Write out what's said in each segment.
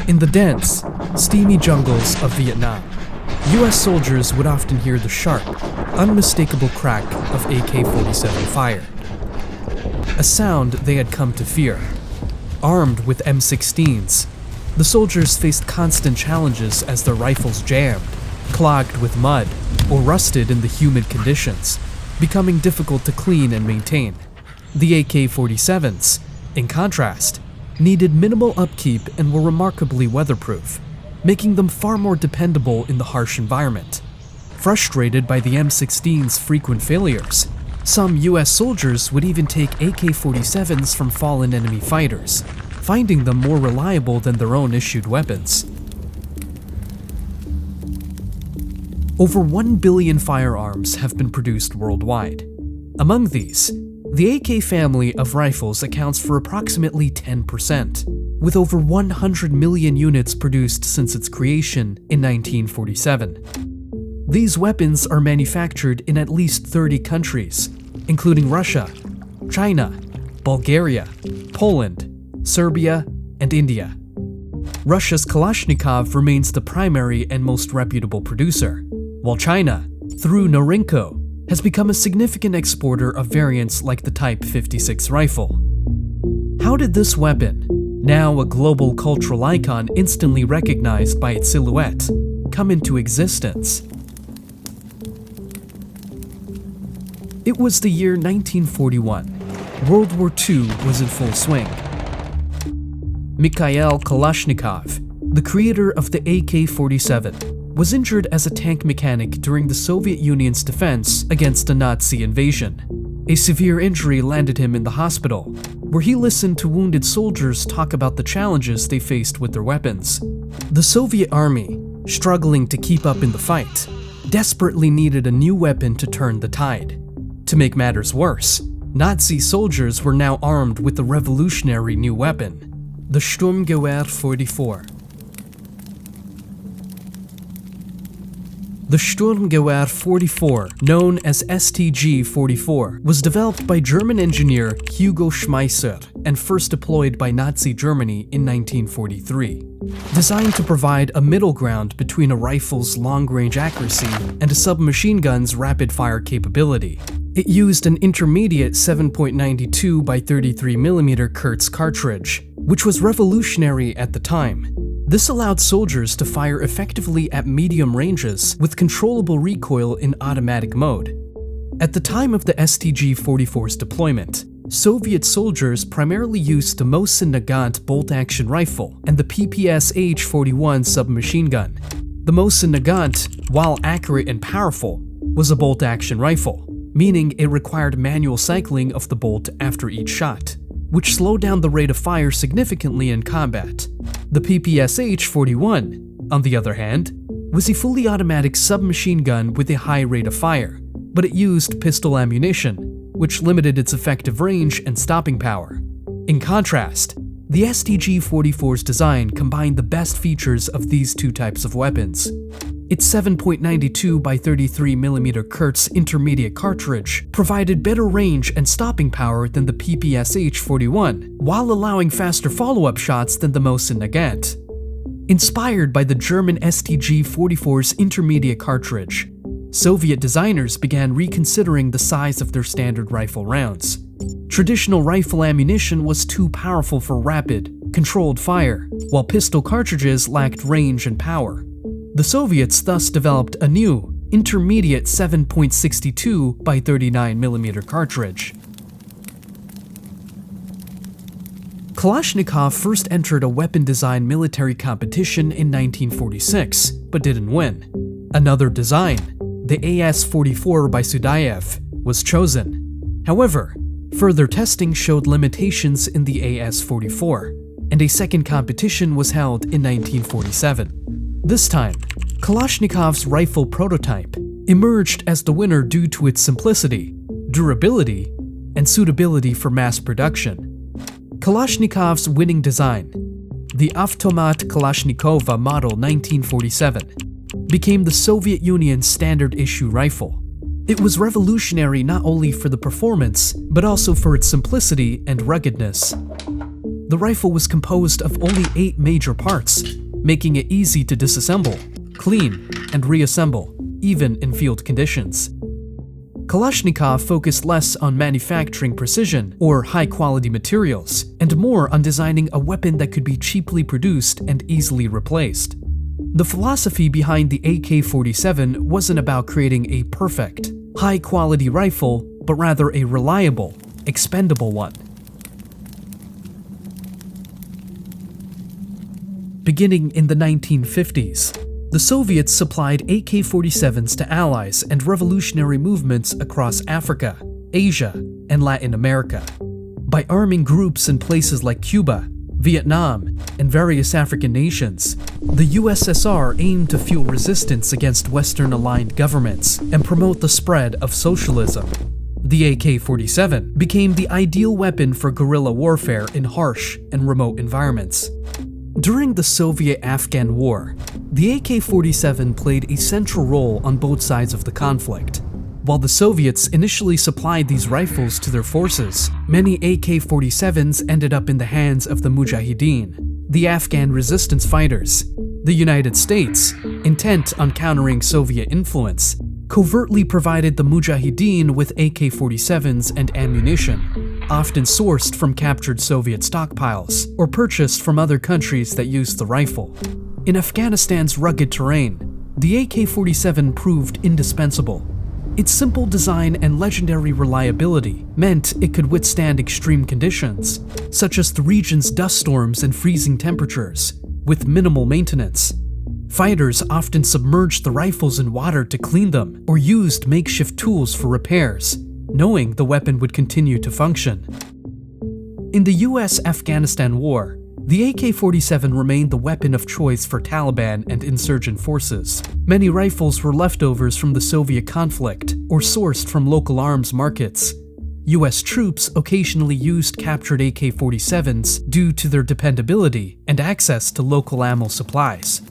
In the dense, steamy jungles of Vietnam, US soldiers would often hear the sharp, unmistakable crack of AK-47 fire. A sound they had come to fear. Armed with M16s, the soldiers faced constant challenges as their rifles jammed, clogged with mud, or rusted in the humid conditions, becoming difficult to clean and maintain. The AK-47s, in contrast, needed minimal upkeep and were remarkably weatherproof, making them far more dependable in the harsh environment. Frustrated by the M16's frequent failures, some US soldiers would even take AK-47s from fallen enemy fighters, finding them more reliable than their own issued weapons. Over 1 billion firearms have been produced worldwide. Among these, the AK family of rifles accounts for approximately 10%, with over 100 million units produced since its creation in 1947. These weapons are manufactured in at least 30 countries, including Russia, China, Bulgaria, Poland, Serbia, and India. Russia's Kalashnikov remains the primary and most reputable producer, while China, through Norinco, has become a significant exporter of variants like the Type 56 rifle. How did this weapon, now a global cultural icon instantly recognized by its silhouette, come into existence? It was the year 1941. World War II was in full swing. Mikhail Kalashnikov, the creator of the AK-47, was injured as a tank mechanic during the Soviet Union's defense against a Nazi invasion. A severe injury landed him in the hospital, where he listened to wounded soldiers talk about the challenges they faced with their weapons. The Soviet army, struggling to keep up in the fight, desperately needed a new weapon to turn the tide. To make matters worse, Nazi soldiers were now armed with a revolutionary new weapon, the Sturmgewehr 44. The Sturmgewehr 44, known as STG-44, was developed by German engineer Hugo Schmeisser and first deployed by Nazi Germany in 1943. Designed to provide a middle ground between a rifle's long-range accuracy and a submachine gun's rapid-fire capability, it used an intermediate 7.92 by 33mm Kurz cartridge, which was revolutionary at the time. This allowed soldiers to fire effectively at medium ranges with controllable recoil in automatic mode. At the time of the STG-44's deployment, Soviet soldiers primarily used the Mosin Nagant bolt-action rifle and the PPS-H-41 submachine gun. The Mosin Nagant, while accurate and powerful, was a bolt-action rifle, meaning it required manual cycling of the bolt after each shot, which slowed down the rate of fire significantly in combat. The PPS-H-41, on the other hand, was a fully automatic submachine gun with a high rate of fire, but it used pistol ammunition, which limited its effective range and stopping power. In contrast, the STG-44's design combined the best features of these two types of weapons. Its 7.92 by 33mm Kurz intermediate cartridge provided better range and stopping power than the PPS-H-41, while allowing faster follow-up shots than the Mosin Nagant. Inspired by the German STG-44's intermediate cartridge, Soviet designers began reconsidering the size of their standard rifle rounds. Traditional rifle ammunition was too powerful for rapid, controlled fire, while pistol cartridges lacked range and power. The Soviets thus developed a new, intermediate 7.62 by 39mm cartridge. Kalashnikov first entered a weapon design military competition in 1946, but didn't win. Another design, the AS-44 by Sudayev, was chosen. However, further testing showed limitations in the AS-44, and a second competition was held in 1947. This time, Kalashnikov's rifle prototype emerged as the winner due to its simplicity, durability, and suitability for mass production. Kalashnikov's winning design, the Avtomat Kalashnikova Model 1947, became the Soviet Union's standard-issue rifle. It was revolutionary not only for the performance, but also for its simplicity and ruggedness. The rifle was composed of only 8 major parts, making it easy to disassemble, clean, and reassemble, even in field conditions. Kalashnikov focused less on manufacturing precision or high-quality materials, and more on designing a weapon that could be cheaply produced and easily replaced. The philosophy behind the AK-47 wasn't about creating a perfect, high-quality rifle, but rather a reliable, expendable one. Beginning in the 1950s, the Soviets supplied AK-47s to allies and revolutionary movements across Africa, Asia, and Latin America. By arming groups in places like Cuba, Vietnam, and various African nations, the USSR aimed to fuel resistance against Western-aligned governments and promote the spread of socialism. The AK-47 became the ideal weapon for guerrilla warfare in harsh and remote environments. During the Soviet-Afghan War, the AK-47 played a central role on both sides of the conflict. While the Soviets initially supplied these rifles to their forces, many AK-47s ended up in the hands of the Mujahideen, the Afghan resistance fighters. The United States, intent on countering Soviet influence, covertly provided the Mujahideen with AK-47s and ammunition, often sourced from captured Soviet stockpiles or purchased from other countries that used the rifle. In Afghanistan's rugged terrain, the AK-47 proved indispensable. Its simple design and legendary reliability meant it could withstand extreme conditions, such as the region's dust storms and freezing temperatures, with minimal maintenance. Fighters often submerged the rifles in water to clean them or used makeshift tools for repairs, knowing the weapon would continue to function. In the US-Afghanistan War, the AK-47 remained the weapon of choice for Taliban and insurgent forces. Many rifles were leftovers from the Soviet conflict or sourced from local arms markets. US troops occasionally used captured AK-47s due to their dependability and access to local ammo supplies.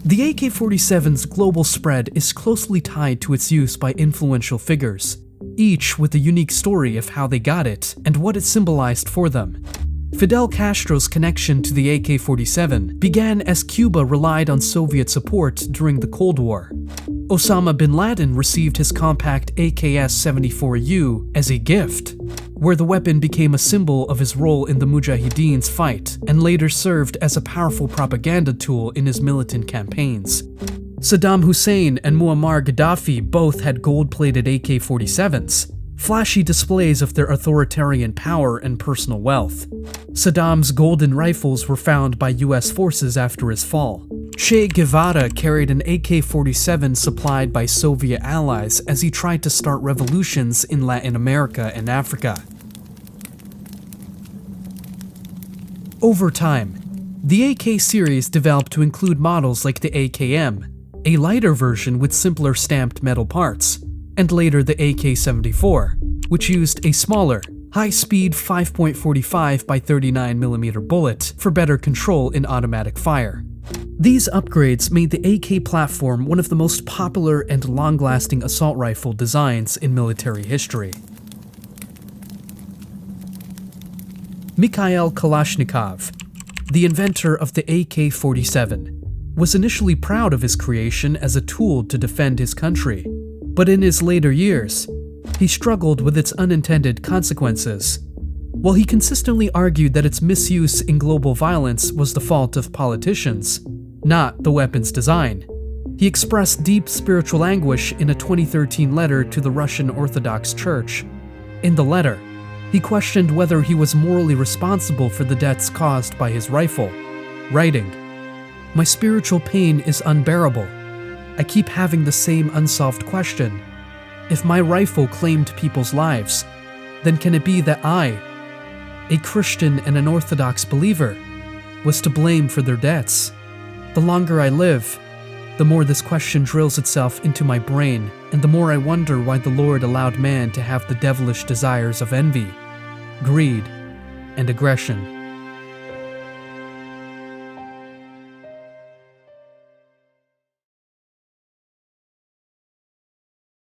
The AK-47's global spread is closely tied to its use by influential figures, each with a unique story of how they got it and what it symbolized for them. Fidel Castro's connection to the AK-47 began as Cuba relied on Soviet support during the Cold War. Osama bin Laden received his compact AKS-74U as a gift, where the weapon became a symbol of his role in the Mujahideen's fight and later served as a powerful propaganda tool in his militant campaigns. Saddam Hussein and Muammar Gaddafi both had gold-plated AK-47s, flashy displays of their authoritarian power and personal wealth. Saddam's golden rifles were found by US forces after his fall. Che Guevara carried an AK-47 supplied by Soviet allies as he tried to start revolutions in Latin America and Africa. Over time, the AK series developed to include models like the AKM, a lighter version with simpler stamped metal parts, and later the AK-74, which used a smaller, high-speed 5.45 by 39mm bullet for better control in automatic fire. These upgrades made the AK platform one of the most popular and long-lasting assault rifle designs in military history. Mikhail Kalashnikov, the inventor of the AK-47, was initially proud of his creation as a tool to defend his country, but in his later years, he struggled with its unintended consequences. While he consistently argued that its misuse in global violence was the fault of politicians, not the weapon's design, he expressed deep spiritual anguish in a 2013 letter to the Russian Orthodox Church. In the letter, he questioned whether he was morally responsible for the deaths caused by his rifle, writing, "My spiritual pain is unbearable. I keep having the same unsolved question. If my rifle claimed people's lives, then can it be that I, a Christian and an Orthodox believer, was to blame for their deaths? The longer I live, the more this question drills itself into my brain, and the more I wonder why the Lord allowed man to have the devilish desires of envy, greed, and aggression."